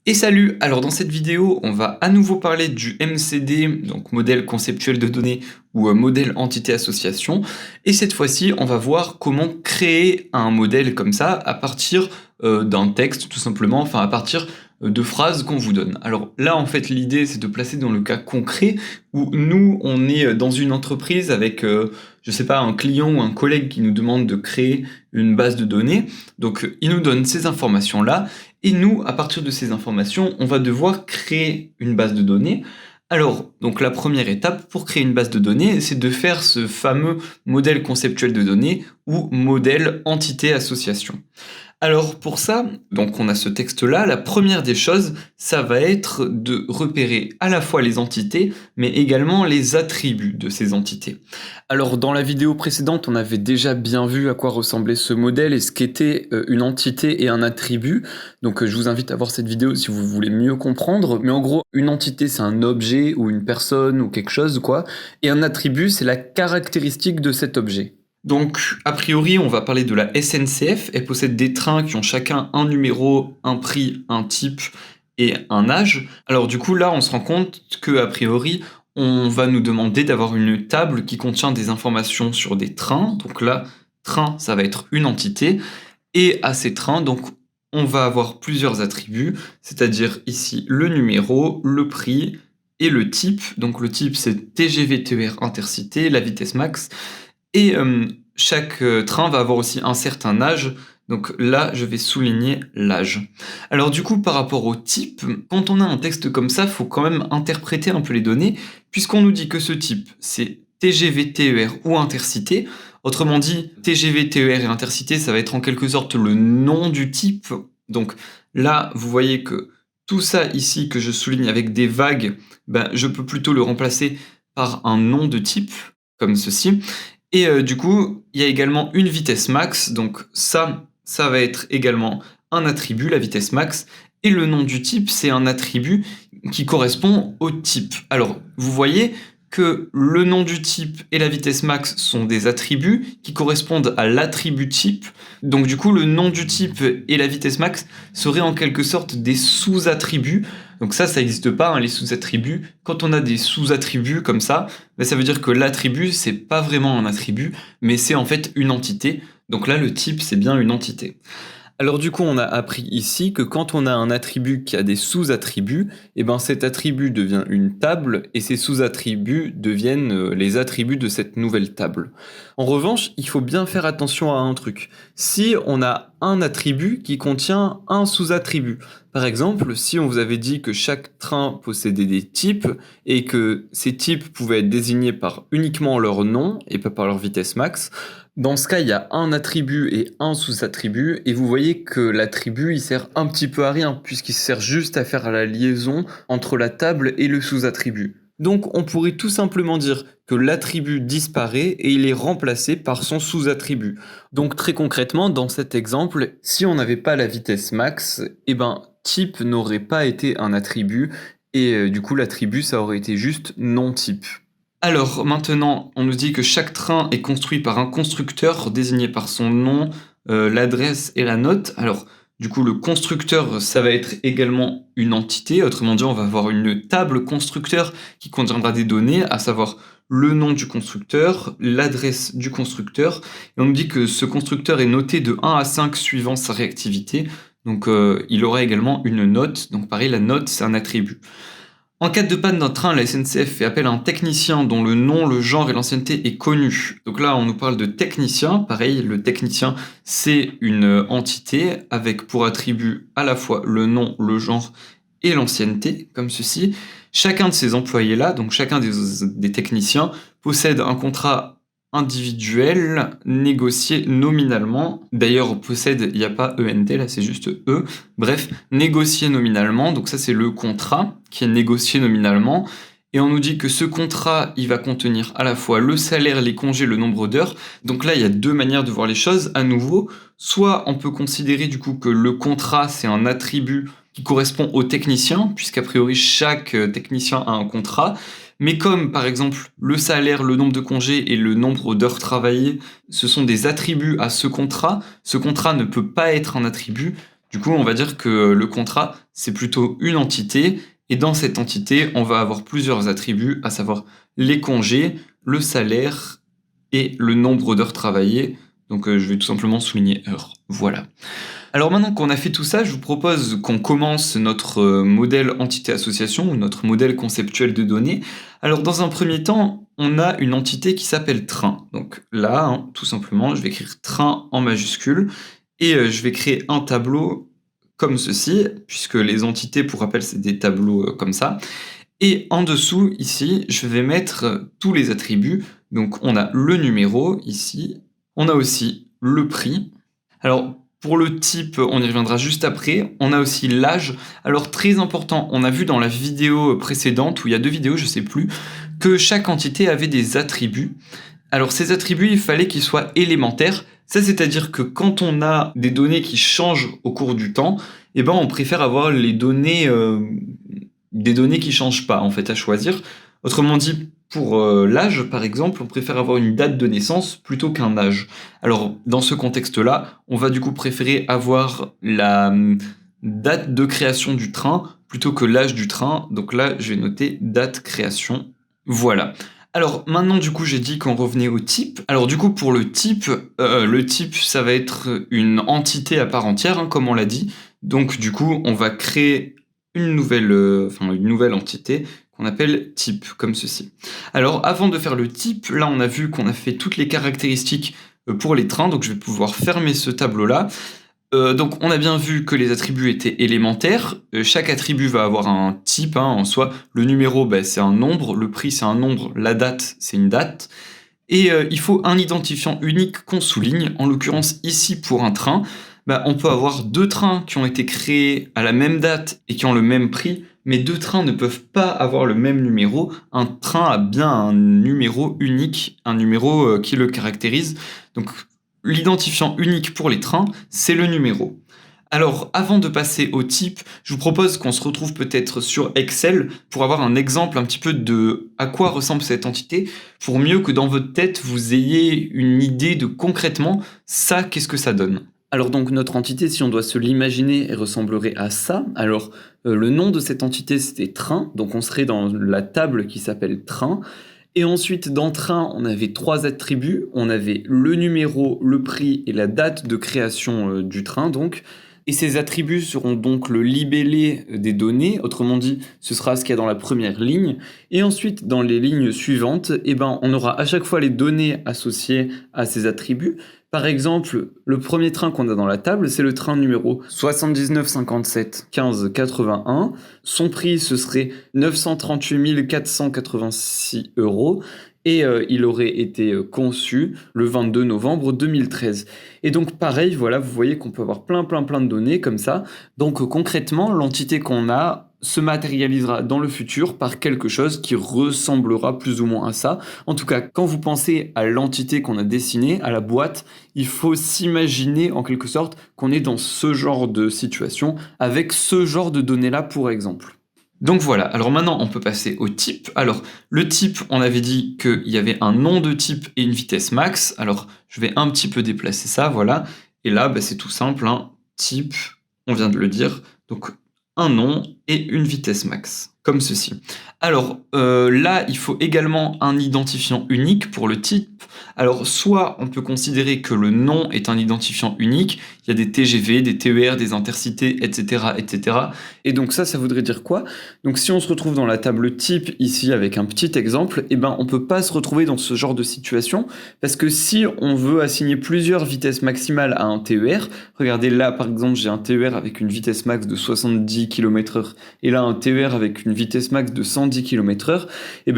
Et salut! Alors dans cette vidéo, on va à nouveau parler du MCD, donc modèle conceptuel de données ou modèle entité association. Et cette fois-ci, on va voir comment créer un modèle comme ça à partir d'un texte tout simplement, enfin à partir de phrases qu'on vous donne. Alors là, en fait, l'idée, c'est de placer dans le cas concret où nous, on est dans une entreprise avec, je sais pas, un client ou un collègue qui nous demande de créer une base de données. Donc, il nous donne ces informations-là. Et nous, à partir de ces informations, on va devoir créer une base de données. Alors, donc la première étape pour créer une base de données, c'est de faire ce fameux modèle conceptuel de données ou modèle entité association. Alors pour ça, donc on a ce texte-là, la première des choses, ça va être de repérer à la fois les entités, mais également les attributs de ces entités. Alors dans la vidéo précédente, on avait déjà bien vu à quoi ressemblait ce modèle et ce qu'était une entité et un attribut. Donc je vous invite à voir cette vidéo si vous voulez mieux comprendre. Mais en gros, une entité, c'est un objet ou une personne ou quelque chose, quoi. Et un attribut, c'est la caractéristique de cet objet. Donc, a priori, on va parler de la SNCF. Elle possède des trains qui ont chacun un numéro, un prix, un type et un âge. Alors du coup, là, on se rend compte que, a priori, on va nous demander d'avoir une table qui contient des informations sur des trains. Donc là, train, ça va être une entité. Et à ces trains, donc, on va avoir plusieurs attributs, c'est-à-dire ici le numéro, le prix et le type. Donc le type, c'est TGV, TER, Intercité, la vitesse max. Et chaque train va avoir aussi un certain âge. Donc là, je vais souligner l'âge. Alors du coup, par rapport au type, quand on a un texte comme ça, il faut quand même interpréter un peu les données, puisqu'on nous dit que ce type, c'est TGV, TER ou Intercité. Autrement dit, TGV, TER et Intercité, ça va être en quelque sorte le nom du type. Donc là, vous voyez que tout ça ici que je souligne avec des vagues, ben, je peux plutôt le remplacer par un nom de type, comme ceci. Et du coup, il y a également une vitesse max, donc ça va être également un attribut, la vitesse max, et le nom du type, c'est un attribut qui correspond au type. Alors, vous voyez que le nom du type et la vitesse max sont des attributs qui correspondent à l'attribut type. Donc du coup, le nom du type et la vitesse max seraient en quelque sorte des sous-attributs. Donc ça n'existe pas, hein, les sous-attributs. Quand on a des sous-attributs comme ça, ben, ça veut dire que l'attribut, c'est pas vraiment un attribut, mais c'est en fait une entité. Donc là, le type, c'est bien une entité. Alors du coup, on a appris ici que quand on a un attribut qui a des sous-attributs, et ben cet attribut devient une table et ces sous-attributs deviennent les attributs de cette nouvelle table. En revanche, il faut bien faire attention à un truc. Si on a un attribut qui contient un sous-attribut, par exemple, si on vous avait dit que chaque train possédait des types et que ces types pouvaient être désignés par uniquement leur nom et pas par leur vitesse max, dans ce cas, il y a un attribut et un sous-attribut, et vous voyez que l'attribut, il sert un petit peu à rien, puisqu'il sert juste à faire la liaison entre la table et le sous-attribut. Donc on pourrait tout simplement dire que l'attribut disparaît et il est remplacé par son sous-attribut. Donc très concrètement, dans cet exemple, si on n'avait pas la vitesse max, eh ben type n'aurait pas été un attribut, et du coup l'attribut, ça aurait été juste non-type. Alors maintenant, on nous dit que chaque train est construit par un constructeur désigné par son nom, l'adresse et la note. Alors du coup, le constructeur, ça va être également une entité. Autrement dit, on va avoir une table constructeur qui contiendra des données, à savoir le nom du constructeur, l'adresse du constructeur. Et on nous dit que ce constructeur est noté de 1 à 5 suivant sa réactivité. Donc il aura également une note. Donc pareil, la note, c'est un attribut. En cas de panne d'un train, la SNCF fait appel à un technicien dont le nom, le genre et l'ancienneté est connu. Donc là, on nous parle de technicien. Pareil, le technicien, c'est une entité avec pour attribut à la fois le nom, le genre et l'ancienneté, comme ceci. Chacun de ces employés-là, donc chacun des techniciens, possède un contrat individuel négocié nominalement. D'ailleurs, possède, il n'y a pas ENT, là c'est juste E. Bref, négocié nominalement, donc ça c'est le contrat qui est négocié nominalement. Et on nous dit que ce contrat, il va contenir à la fois le salaire, les congés, le nombre d'heures. Donc là, il y a deux manières de voir les choses. À nouveau, soit on peut considérer du coup que le contrat, c'est un attribut qui correspond au technicien, puisqu'a priori chaque technicien a un contrat. Mais comme par exemple le salaire, le nombre de congés et le nombre d'heures travaillées, ce sont des attributs à ce contrat ne peut pas être un attribut. Du coup, on va dire que le contrat, c'est plutôt une entité, et dans cette entité, on va avoir plusieurs attributs, à savoir les congés, le salaire et le nombre d'heures travaillées. Donc je vais tout simplement souligner heures. Voilà. Alors maintenant qu'on a fait tout ça, je vous propose qu'on commence notre modèle entité-association ou notre modèle conceptuel de données. Alors dans un premier temps, on a une entité qui s'appelle train. Donc là, hein, tout simplement, je vais écrire train en majuscule et je vais créer un tableau comme ceci, puisque les entités, pour rappel, c'est des tableaux comme ça. Et en dessous, ici, je vais mettre tous les attributs. Donc on a le numéro ici, on a aussi le prix. Alors pour le type, on y reviendra juste après. On a aussi l'âge. Alors très important, on a vu dans la vidéo précédente, où il y a 2 vidéos, je sais plus, que chaque entité avait des attributs. Alors ces attributs, il fallait qu'ils soient élémentaires. Ça, c'est-à-dire que quand on a des données qui changent au cours du temps, eh ben, on préfère avoir les données, des données qui changent pas, en fait, à choisir. Autrement dit, pour l'âge, par exemple, on préfère avoir une date de naissance plutôt qu'un âge. Alors, dans ce contexte-là, on va du coup préférer avoir la date de création du train plutôt que l'âge du train. Donc là, je vais noter date création. Voilà. Alors maintenant, du coup, j'ai dit qu'on revenait au type. Alors du coup, pour le type, ça va être une entité à part entière, hein, comme on l'a dit. Donc du coup, on va créer une nouvelle entité qu'on appelle type, comme ceci. Alors avant de faire le type, là on a vu qu'on a fait toutes les caractéristiques pour les trains, donc je vais pouvoir fermer ce tableau-là. Donc on a bien vu que les attributs étaient élémentaires. Chaque attribut va avoir un type, hein, en soi. Le numéro, c'est un nombre, le prix c'est un nombre, la date c'est une date. Et il faut un identifiant unique qu'on souligne. En l'occurrence ici pour un train, on peut avoir 2 trains qui ont été créés à la même date et qui ont le même prix, mais 2 trains ne peuvent pas avoir le même numéro. Un train a bien un numéro unique, un numéro qui le caractérise. Donc l'identifiant unique pour les trains, c'est le numéro. Alors, avant de passer au type, je vous propose qu'on se retrouve peut-être sur Excel pour avoir un exemple un petit peu de à quoi ressemble cette entité, pour mieux que dans votre tête, vous ayez une idée de concrètement ça, qu'est-ce que ça donne. Alors donc notre entité, si on doit se l'imaginer, elle ressemblerait à ça. Alors le nom de cette entité, c'était train, donc on serait dans la table qui s'appelle train. Et ensuite, dans train, on avait 3 attributs. On avait le numéro, le prix et la date de création du train, donc. Et ces attributs seront donc le libellé des données, autrement dit, ce sera ce qu'il y a dans la première ligne. Et ensuite, dans les lignes suivantes, on aura à chaque fois les données associées à ces attributs. Par exemple, le premier train qu'on a dans la table, c'est le train numéro 79 57 15 81. Son prix, ce serait 938 486 €. Et il aurait été conçu le 22 novembre 2013. Et donc pareil, voilà, vous voyez qu'on peut avoir plein de données comme ça. Donc concrètement, l'entité qu'on a se matérialisera dans le futur par quelque chose qui ressemblera plus ou moins à ça. En tout cas, quand vous pensez à l'entité qu'on a dessinée, à la boîte, il faut s'imaginer en quelque sorte qu'on est dans ce genre de situation avec ce genre de données-là, pour exemple. Donc voilà, alors maintenant on peut passer au type. Alors le type, on avait dit qu'il y avait un nom de type et une vitesse max. Alors je vais un petit peu déplacer ça, voilà. Et là, c'est tout simple, hein. Type, on vient de le dire, donc un nom et une vitesse max, comme ceci. Alors là, il faut également un identifiant unique pour le type. Alors soit on peut considérer que le nom est un identifiant unique, il y a des TGV, des TER, des intercités, etc., etc. Et donc ça voudrait dire quoi? Donc si on se retrouve dans la table type ici avec un petit exemple, on peut pas se retrouver dans ce genre de situation, parce que si on veut assigner plusieurs vitesses maximales à un TER, regardez là par exemple j'ai un TER avec une vitesse max de 70 km/h et là un TER avec une vitesse max de 110 km/h,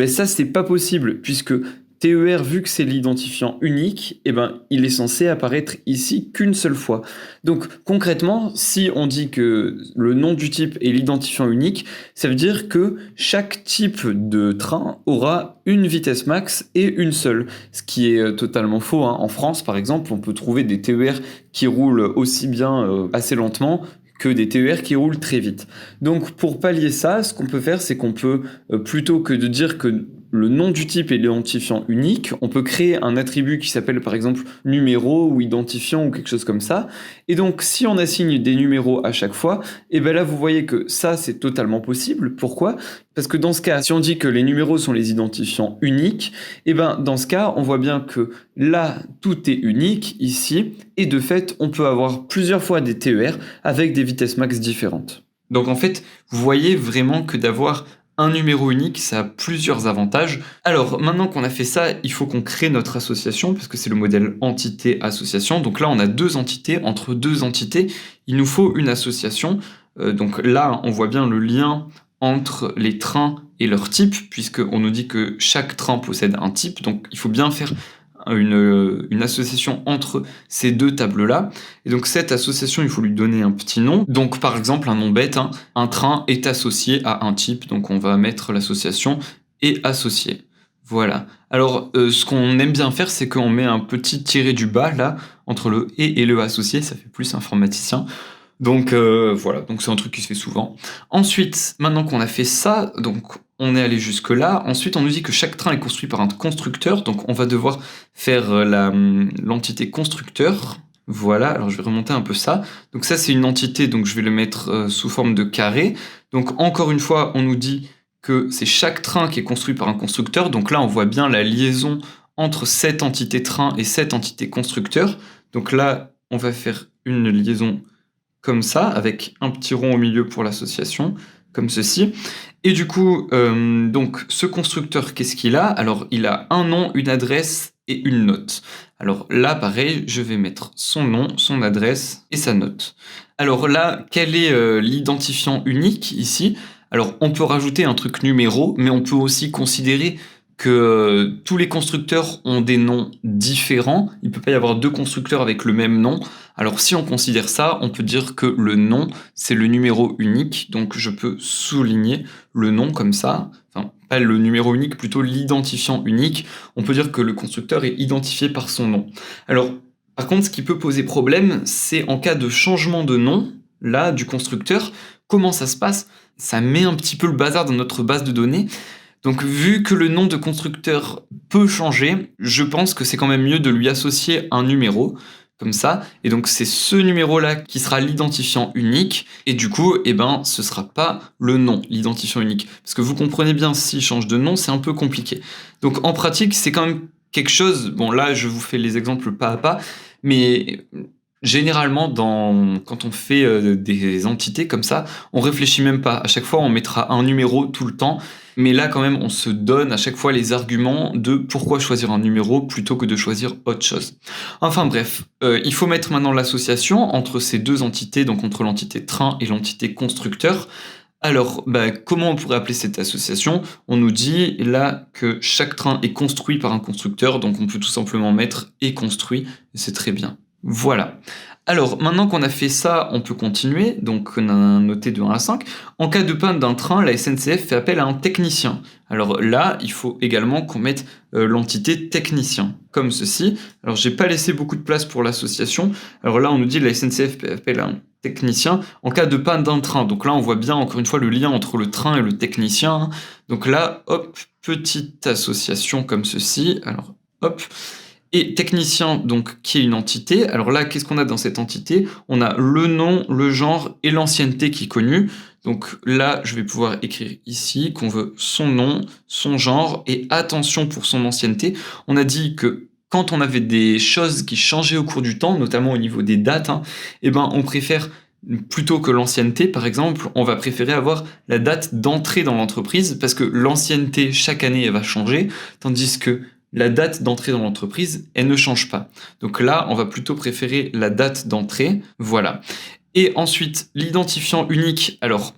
ça c'est pas possible, puisque TER, vu que c'est l'identifiant unique, il est censé apparaître ici qu'une seule fois. Donc concrètement, si on dit que le nom du type est l'identifiant unique, ça veut dire que chaque type de train aura une vitesse max et une seule, ce qui est totalement faux, hein. En France, par exemple, on peut trouver des TER qui roulent aussi bien assez lentement que des TER qui roulent très vite. Donc pour pallier ça, ce qu'on peut faire, c'est qu'on peut, plutôt que de dire que le nom du type et l'identifiant unique, on peut créer un attribut qui s'appelle par exemple numéro ou identifiant ou quelque chose comme ça. Et donc si on assigne des numéros à chaque fois, et bien là vous voyez que ça c'est totalement possible. Pourquoi ? Parce que dans ce cas, si on dit que les numéros sont les identifiants uniques, et ben dans ce cas, on voit bien que là, tout est unique ici, et de fait, on peut avoir plusieurs fois des TER avec des vitesses max différentes. Donc en fait, vous voyez vraiment que d'avoir un numéro unique, ça a plusieurs avantages. Alors maintenant qu'on a fait ça, il faut qu'on crée notre association, parce que c'est le modèle entité-association. Donc là, on a deux entités. Entre deux entités, il nous faut une association. Donc là, on voit bien le lien entre les trains et leur type, puisqu'on nous dit que chaque train possède un type, donc il faut bien faire une association entre ces deux tables-là. Et donc cette association, il faut lui donner un petit nom. Donc par exemple, un nom bête, hein, un train est associé à un type, donc on va mettre l'association et associé. Voilà. Alors ce qu'on aime bien faire, c'est qu'on met un petit tiré du bas là, entre le et le associé, ça fait plus informaticien. Donc voilà, donc c'est un truc qui se fait souvent. Ensuite, maintenant qu'on a fait ça, donc on est allé jusque là. Ensuite, on nous dit que chaque train est construit par un constructeur, donc on va devoir faire l'entité constructeur. Voilà, alors je vais remonter un peu ça. Donc ça, c'est une entité, donc je vais le mettre sous forme de carré. Donc encore une fois, on nous dit que c'est chaque train qui est construit par un constructeur. Donc là, on voit bien la liaison entre cette entité train et cette entité constructeur. Donc là, on va faire une liaison comme ça, avec un petit rond au milieu pour l'association, comme ceci. Et du coup, donc ce constructeur, qu'est-ce qu'il a ? Alors, il a un nom, une adresse et une note. Alors là, pareil, je vais mettre son nom, son adresse et sa note. Alors là, quel est l'identifiant unique ici ? Alors, on peut rajouter un truc numéro, mais on peut aussi considérer que tous les constructeurs ont des noms différents. Il ne peut pas y avoir deux constructeurs avec le même nom. Alors si on considère ça, on peut dire que le nom, c'est le numéro unique. Donc je peux souligner le nom comme ça. Enfin, pas le numéro unique, plutôt l'identifiant unique. On peut dire que le constructeur est identifié par son nom. Alors, par contre, ce qui peut poser problème, c'est en cas de changement de nom, là, du constructeur, comment ça se passe ? Ça met un petit peu le bazar dans notre base de données. Donc vu que le nom de constructeur peut changer, je pense que c'est quand même mieux de lui associer un numéro, comme ça, et donc c'est ce numéro-là qui sera l'identifiant unique, et du coup, eh ben, ce sera pas le nom, l'identifiant unique. Parce que vous comprenez bien, s'il change de nom, c'est un peu compliqué. Donc en pratique, c'est quand même quelque chose, bon là, je vous fais les exemples pas à pas, mais généralement, quand on fait des entités comme ça, on réfléchit même pas. À chaque fois, on mettra un numéro tout le temps. Mais là, quand même, on se donne à chaque fois les arguments de pourquoi choisir un numéro plutôt que de choisir autre chose. Enfin bref, il faut mettre maintenant l'association entre ces deux entités, donc entre l'entité train et l'entité constructeur. Alors, comment on pourrait appeler cette association ? On nous dit là que chaque train est construit par un constructeur, donc on peut tout simplement mettre « est construit », et c'est très bien. Voilà. Alors, maintenant qu'on a fait ça, on peut continuer. Donc, on a noté de 1 à 5. En cas de panne d'un train, la SNCF fait appel à un technicien. Alors là, il faut également qu'on mette l'entité technicien, comme ceci. Alors, j'ai pas laissé beaucoup de place pour l'association. Alors là, on nous dit que la SNCF fait appel à un technicien en cas de panne d'un train. Donc là, on voit bien, encore une fois, le lien entre le train et le technicien. Donc là, hop, petite association comme ceci. Alors, hop. Et technicien, donc, qui est une entité. Alors là, qu'est-ce qu'on a dans cette entité ? On a le nom, le genre et l'ancienneté qui est connue. Donc là, je vais pouvoir écrire ici qu'on veut son nom, son genre, et attention pour son ancienneté. On a dit que quand on avait des choses qui changeaient au cours du temps, notamment au niveau des dates, eh ben, on préfère, plutôt que l'ancienneté, par exemple, on va préférer avoir la date d'entrée dans l'entreprise, parce que l'ancienneté, chaque année, elle va changer, tandis que la date d'entrée dans l'entreprise, elle ne change pas. Donc là, on va plutôt préférer la date d'entrée, voilà. Et ensuite, l'identifiant unique. Alors,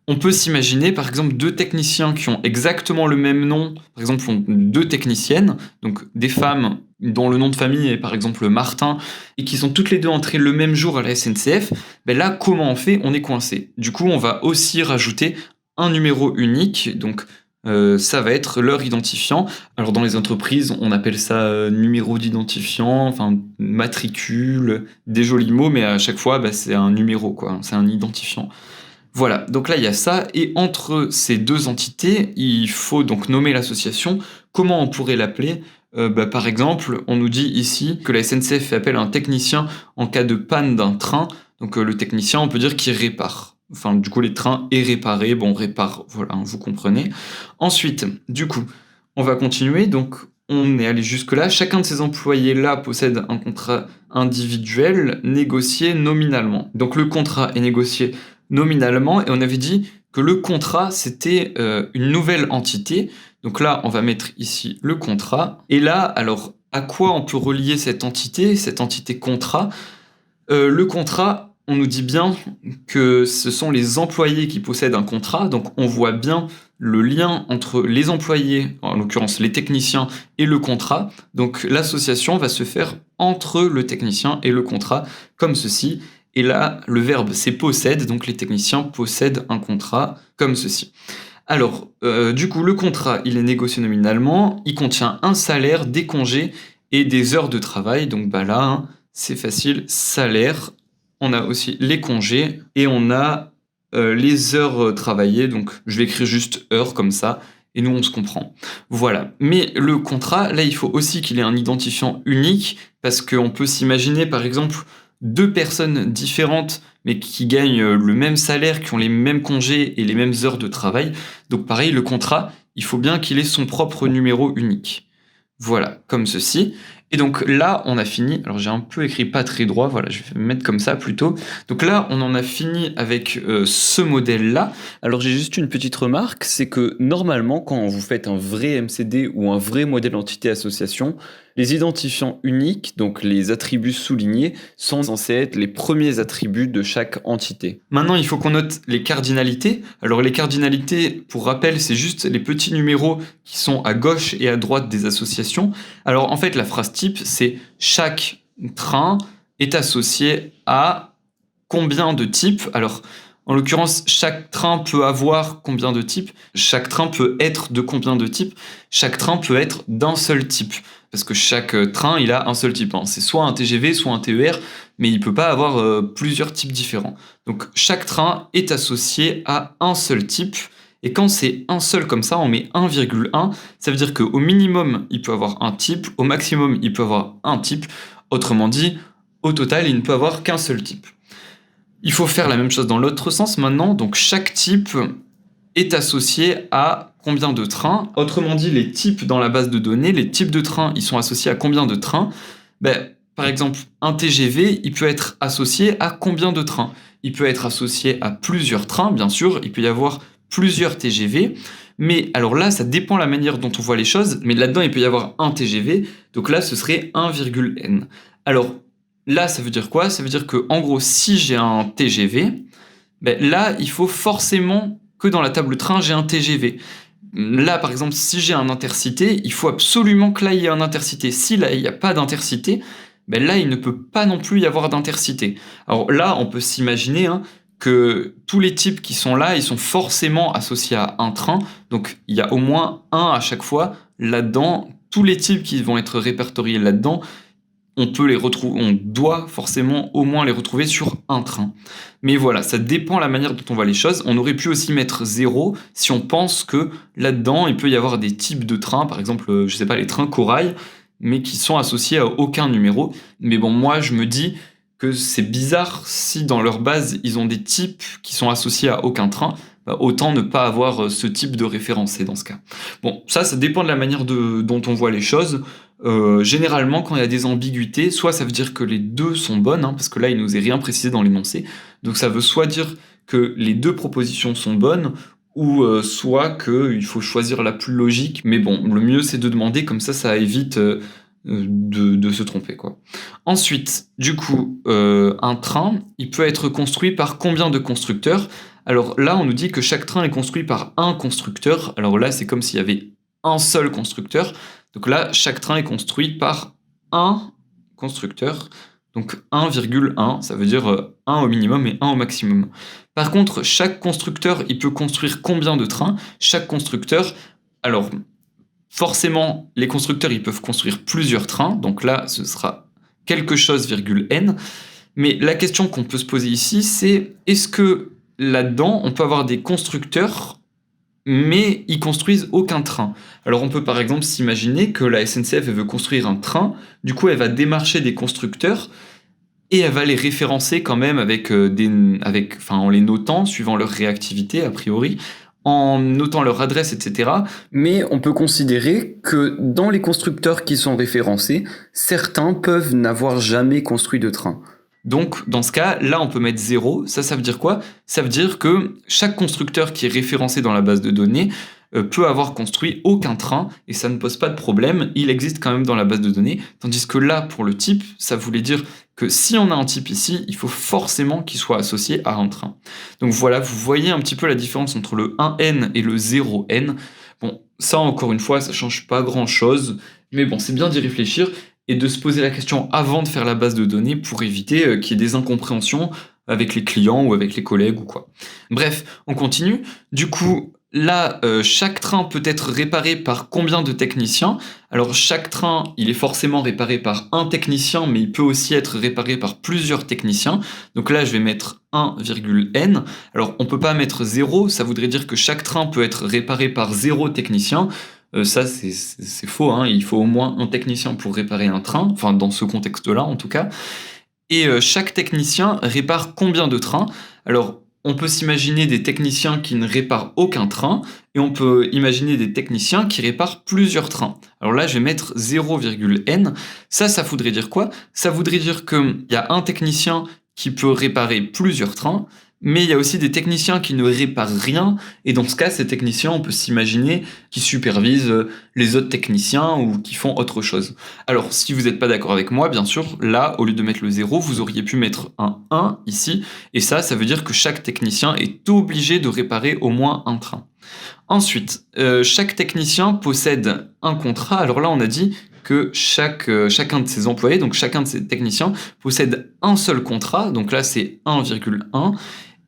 on peut s'imaginer, par exemple, deux techniciens qui ont exactement le même nom, par exemple, deux techniciennes, donc des femmes dont le nom de famille est par exemple Martin, et qui sont toutes les deux entrées le même jour à la SNCF, là, comment on fait ? On est coincé. Du coup, on va aussi rajouter un numéro unique, donc ça va être leur identifiant. Alors dans les entreprises, on appelle ça numéro d'identifiant, enfin matricule, des jolis mots, mais à chaque fois, c'est un numéro, quoi. C'est un identifiant. Voilà, donc là il y a ça, et entre ces deux entités, il faut donc nommer l'association. Comment on pourrait l'appeler? Par exemple, on nous dit ici que la SNCF fait appel à un technicien en cas de panne d'un train. Donc le technicien, on peut dire qu'il répare. Enfin, du coup, les trains est réparé. Bon, répare, voilà, hein, vous comprenez. Ensuite, du coup, on va continuer. Donc, on est allé jusque-là. Chacun de ces employés-là possède un contrat individuel négocié nominalement. Donc, le contrat est négocié nominalement, et on avait dit que le contrat, c'était une nouvelle entité. Donc là, on va mettre ici le contrat. Et là, alors, à quoi on peut relier cette entité contrat? Le contrat, on nous dit bien que ce sont les employés qui possèdent un contrat, donc on voit bien le lien entre les employés, en l'occurrence les techniciens, et le contrat. Donc l'association va se faire entre le technicien et le contrat, comme ceci. Et là, le verbe c'est possède, donc les techniciens possèdent un contrat, comme ceci. Alors, du coup, le contrat, il est négocié nominalement, il contient un salaire, des congés et des heures de travail. Donc là, hein, c'est facile, salaire. On a aussi les congés et on a les heures travaillées. Donc je vais écrire juste heures comme ça, et nous on se comprend. Voilà. Mais le contrat, là, il faut aussi qu'il ait un identifiant unique, parce qu'on peut s'imaginer par exemple deux personnes différentes mais qui gagnent le même salaire, qui ont les mêmes congés et les mêmes heures de travail. Donc pareil, le contrat, il faut bien qu'il ait son propre numéro unique. Voilà, comme ceci. Et donc là, on a fini. Alors j'ai un peu écrit pas très droit, voilà, je vais me mettre comme ça plutôt. Donc là, on en a fini avec ce modèle-là. Alors j'ai juste une petite remarque, c'est que normalement, quand vous faites un vrai MCD ou un vrai modèle entité association, les identifiants uniques, donc les attributs soulignés, sont censés être les premiers attributs de chaque entité. Maintenant, il faut qu'on note les cardinalités. Alors les cardinalités, pour rappel, c'est juste les petits numéros qui sont à gauche et à droite des associations. Alors en fait, la phrase type, c'est chaque train est associé à combien de types. Alors en l'occurrence, chaque train peut avoir combien de types? Chaque train peut être de combien de types? Chaque train peut être d'un seul type. Parce que chaque train, il a un seul type, hein. C'est soit un TGV, soit un TER, mais il peut pas avoir plusieurs types différents. Donc chaque train est associé à un seul type. Et quand c'est un seul comme ça, on met 1,1. Ça veut dire qu'au minimum, il peut avoir un type. Au maximum, il peut avoir un type. Autrement dit, au total, il ne peut avoir qu'un seul type. Il faut faire la même chose dans l'autre sens maintenant. Donc chaque type est associé à combien de trains. Autrement dit, les types dans la base de données, les types de trains, ils sont associés à combien de trains? Par exemple, un TGV, il peut être associé à combien de trains? Il peut être associé à plusieurs trains, bien sûr. Il peut y avoir plusieurs TGV. Mais alors là, ça dépend la manière dont on voit les choses. Mais là-dedans, il peut y avoir un TGV. Donc là, ce serait 1,n. Alors là, ça veut dire quoi? Ça veut dire que, en gros, si j'ai un TGV, là, il faut forcément que dans la table train, j'ai un TGV. Là, par exemple, si j'ai un intercité, il faut absolument que là, il y ait un intercité. Si là, il n'y a pas d'intercité, là, il ne peut pas non plus y avoir d'intercité. Alors là, on peut s'imaginer que tous les types qui sont là, ils sont forcément associés à un train. Donc, il y a au moins un à chaque fois là-dedans. Tous les types qui vont être répertoriés là-dedans, on peut les retrouver, on doit forcément au moins les retrouver sur un train. Mais voilà, ça dépend de la manière dont on voit les choses. On aurait pu aussi mettre 0 si on pense que là-dedans, il peut y avoir des types de trains, par exemple, je sais pas, les trains corail, mais qui sont associés à aucun numéro. Mais bon, moi, je me dis que c'est bizarre si dans leur base, ils ont des types qui sont associés à aucun train. Autant ne pas avoir ce type de référencé dans ce cas. Bon, ça dépend de la manière dont on voit les choses. Généralement, quand il y a des ambiguïtés, soit ça veut dire que les deux sont bonnes, parce que là, il nous est rien précisé dans l'énoncé. Donc ça veut soit dire que les deux propositions sont bonnes, ou soit qu'il faut choisir la plus logique. Mais bon, le mieux, c'est de demander, comme ça évite de se tromper, quoi. Ensuite, du coup, un train, il peut être construit par combien de constructeurs? Alors là, on nous dit que chaque train est construit par un constructeur. Alors là, c'est comme s'il y avait un seul constructeur. Donc là, chaque train est construit par un constructeur. Donc 1,1, ça veut dire 1 au minimum et 1 au maximum. Par contre, chaque constructeur, il peut construire combien de trains? Chaque constructeur, alors forcément, les constructeurs, ils peuvent construire plusieurs trains. Donc là, ce sera quelque chose, n. Mais la question qu'on peut se poser ici, c'est est-ce que là-dedans, on peut avoir des constructeurs, mais ils construisent aucun train. Alors on peut par exemple s'imaginer que la SNCF elle veut construire un train, du coup elle va démarcher des constructeurs et elle va les référencer quand même en les notant suivant leur réactivité a priori, en notant leur adresse, etc. Mais on peut considérer que dans les constructeurs qui sont référencés, certains peuvent n'avoir jamais construit de train. Donc, dans ce cas, là, on peut mettre 0. Ça veut dire quoi? Ça veut dire que chaque constructeur qui est référencé dans la base de données peut avoir construit aucun train et ça ne pose pas de problème. Il existe quand même dans la base de données. Tandis que là, pour le type, ça voulait dire que si on a un type ici, il faut forcément qu'il soit associé à un train. Donc voilà, vous voyez un petit peu la différence entre le 1n et le 0n. Bon, ça, encore une fois, ça change pas grand-chose. Mais bon, c'est bien d'y réfléchir et de se poser la question avant de faire la base de données pour éviter qu'il y ait des incompréhensions avec les clients ou avec les collègues ou quoi. Bref, on continue. Du coup, là, chaque train peut être réparé par combien de techniciens? Alors chaque train, il est forcément réparé par un technicien, mais il peut aussi être réparé par plusieurs techniciens. Donc là, je vais mettre 1,n. Alors on peut pas mettre 0, ça voudrait dire que chaque train peut être réparé par 0 technicien. Ça, c'est faux, hein. Il faut au moins un technicien pour réparer un train, enfin dans ce contexte-là en tout cas. Et chaque technicien répare combien de trains? Alors, on peut s'imaginer des techniciens qui ne réparent aucun train, et on peut imaginer des techniciens qui réparent plusieurs trains. Alors là, je vais mettre 0,n. Ça voudrait dire quoi? Ça voudrait dire qu'il y a un technicien qui peut réparer plusieurs trains, mais il y a aussi des techniciens qui ne réparent rien, et dans ce cas, ces techniciens, on peut s'imaginer qu'ils supervisent les autres techniciens ou qui font autre chose. Alors, si vous n'êtes pas d'accord avec moi, bien sûr, là, au lieu de mettre le 0, vous auriez pu mettre un 1 ici, et ça veut dire que chaque technicien est obligé de réparer au moins un train. Ensuite, chaque technicien possède un contrat. Alors là, on a dit que chacun de ses employés, donc chacun de ses techniciens, possède un seul contrat, donc là c'est 1,1.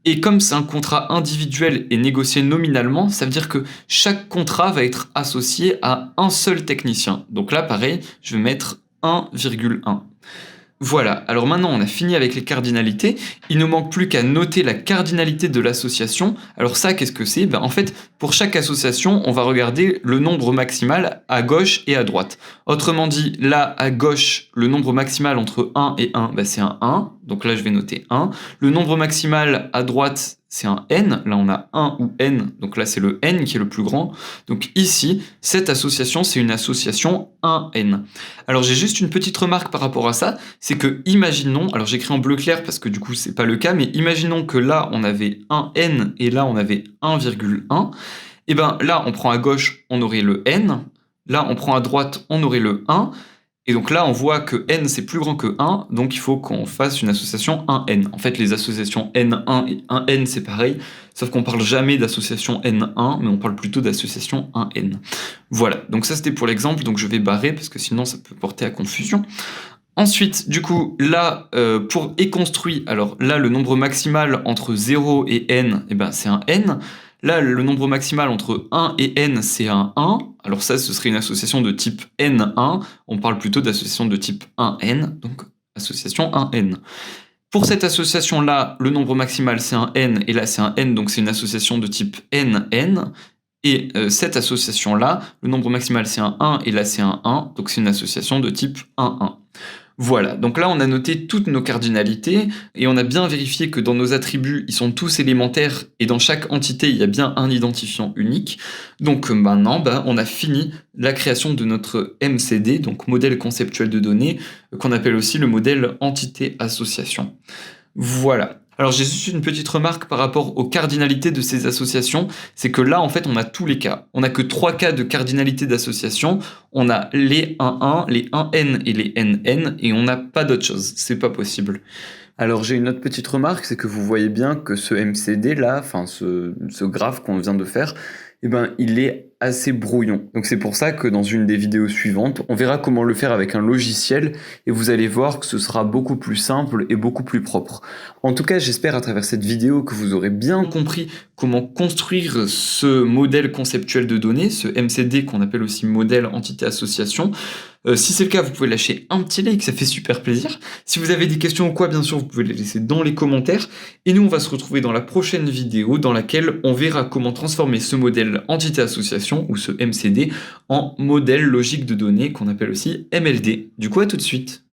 Et comme c'est un contrat individuel et négocié nominalement, ça veut dire que chaque contrat va être associé à un seul technicien. Donc là, pareil, je vais mettre 1,1. Voilà, alors maintenant on a fini avec les cardinalités, il ne manque plus qu'à noter la cardinalité de l'association. Alors ça, qu'est-ce que c'est? En fait, pour chaque association, on va regarder le nombre maximal à gauche et à droite. Autrement dit, là, à gauche, le nombre maximal entre 1 et 1, c'est un 1, donc là je vais noter 1. Le nombre maximal à droite, c'est un n, là on a 1 ou n, donc là c'est le n qui est le plus grand. Donc ici, cette association, c'est une association 1n. Alors j'ai juste une petite remarque par rapport à ça, c'est que imaginons, alors j'écris en bleu clair parce que du coup c'est pas le cas, mais imaginons que là on avait un n et là on avait 1,1, et ben là on prend à gauche, on aurait le n, là on prend à droite, on aurait le 1, et donc là on voit que n c'est plus grand que 1, donc il faut qu'on fasse une association 1n. En fait les associations n1 et 1n c'est pareil, sauf qu'on parle jamais d'association n1, mais on parle plutôt d'association 1n. Voilà, donc ça c'était pour l'exemple, donc je vais barrer parce que sinon ça peut porter à confusion. Ensuite, du coup, là, pour est construit, alors là, le nombre maximal entre 0 et n, c'est un n. Là, le nombre maximal entre 1 et n, c'est un 1. Alors ça, ce serait une association de type n1. On parle plutôt d'association de type 1n, donc association 1n. Pour cette association-là, le nombre maximal, c'est un n, et là, c'est un n, donc c'est une association de type nn. Et cette association-là, le nombre maximal, c'est un 1, et là, c'est un 1, donc c'est une association de type 1,1. Voilà, donc là on a noté toutes nos cardinalités et on a bien vérifié que dans nos attributs ils sont tous élémentaires et dans chaque entité il y a bien un identifiant unique. Donc maintenant on a fini la création de notre MCD, donc modèle conceptuel de données, qu'on appelle aussi le modèle entité association. Voilà. Alors j'ai juste une petite remarque par rapport aux cardinalités de ces associations, c'est que là en fait on a tous les cas. On n'a que 3 cas de cardinalité d'association, on a les 1,1, les 1n et les nn, et on n'a pas d'autre chose, c'est pas possible. Alors j'ai une autre petite remarque, c'est que vous voyez bien que ce MCD là, enfin ce graphe qu'on vient de faire, il est assez brouillon. Donc c'est pour ça que dans une des vidéos suivantes, on verra comment le faire avec un logiciel et vous allez voir que ce sera beaucoup plus simple et beaucoup plus propre. En tout cas, j'espère à travers cette vidéo que vous aurez bien compris comment construire ce modèle conceptuel de données, ce MCD qu'on appelle aussi modèle entité association. Si c'est le cas, vous pouvez lâcher un petit like, ça fait super plaisir. Si vous avez des questions ou quoi, bien sûr, vous pouvez les laisser dans les commentaires. Et nous, on va se retrouver dans la prochaine vidéo dans laquelle on verra comment transformer ce modèle entité-association, ou ce MCD, en modèle logique de données qu'on appelle aussi MLD. Du coup, à tout de suite.